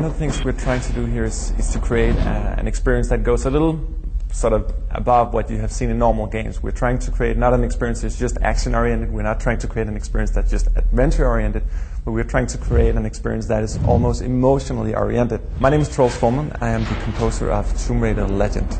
one of the things we're trying to do here is to create an experience that goes a little sort of above what you have seen in normal games. We're trying to create not an experience that's just action-oriented. We're not trying to create an experience that's just adventure-oriented, but we're trying to create an experience that is almost emotionally oriented. My name is Troels Formand. I am the composer of Tomb Raider Legend.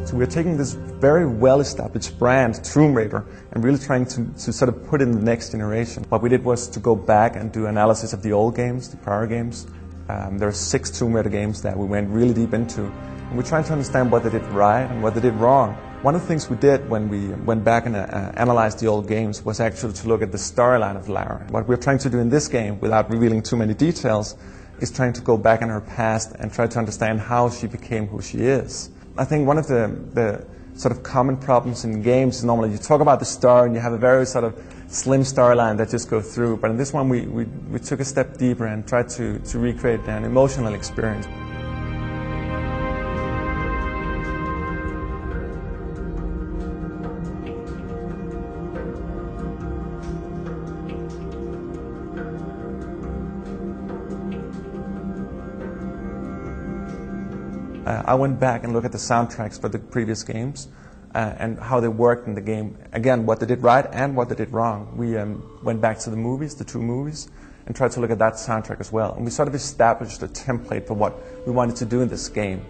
So we're taking this very well-established brand, Tomb Raider, and really trying to sort of put it in the next generation. What we did was to go back and do analysis of the old games, the prior games. There are 6 Tomb Raider games that we went really deep into. And we're trying to understand what they did right and what they did wrong. One of the things we did when we went back and analyzed the old games was actually to look at the storyline of Lara. What we're trying to do in this game, without revealing too many details, is trying to go back in her past and try to understand how she became who she is. I think one of the sort of common problems in games is normally you talk about the story and you have a very sort of slim storyline that just goes through. But in this one, we took a step deeper and tried to recreate an emotional experience. I went back and looked at the soundtracks for the previous games and how they worked in the game. Again, what they did right and what they did wrong. We went back to the movies, the 2 movies, and tried to look at that soundtrack as well. And we sort of established a template for what we wanted to do in this game.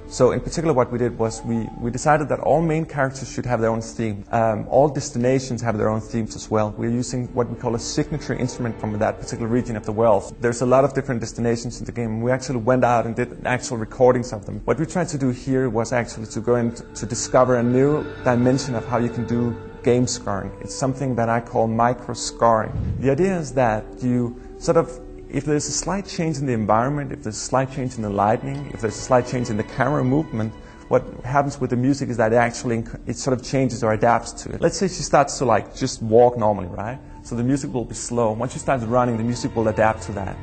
So in particular what we did was we decided that all main characters should have their own theme. All destinations have their own themes as well. We're using what we call a signature instrument from that particular region of the world. There's a lot of different destinations in the game, and we actually went out and did actual recordings of them. What we tried to do here was actually to go in to discover a new dimension of how you can do game scoring. It's something that I call micro scoring. The idea is that you sort of, if there's a slight change in the environment, if there's a slight change in the lighting, if there's a slight change in the camera movement, what happens with the music is that it sort of changes or adapts to it. Let's say she starts to just walk normally, right? So the music will be slow. Once she starts running, the music will adapt to that.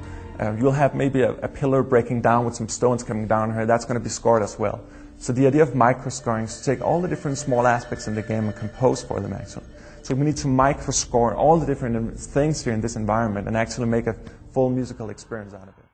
You'll have maybe a pillar breaking down with some stones coming down on her. That's going to be scored as well. So the idea of micro scoring is to take all the different small aspects in the game and compose for them actually. So we need to micro score all the different things here in this environment and actually make a full musical experience out of it.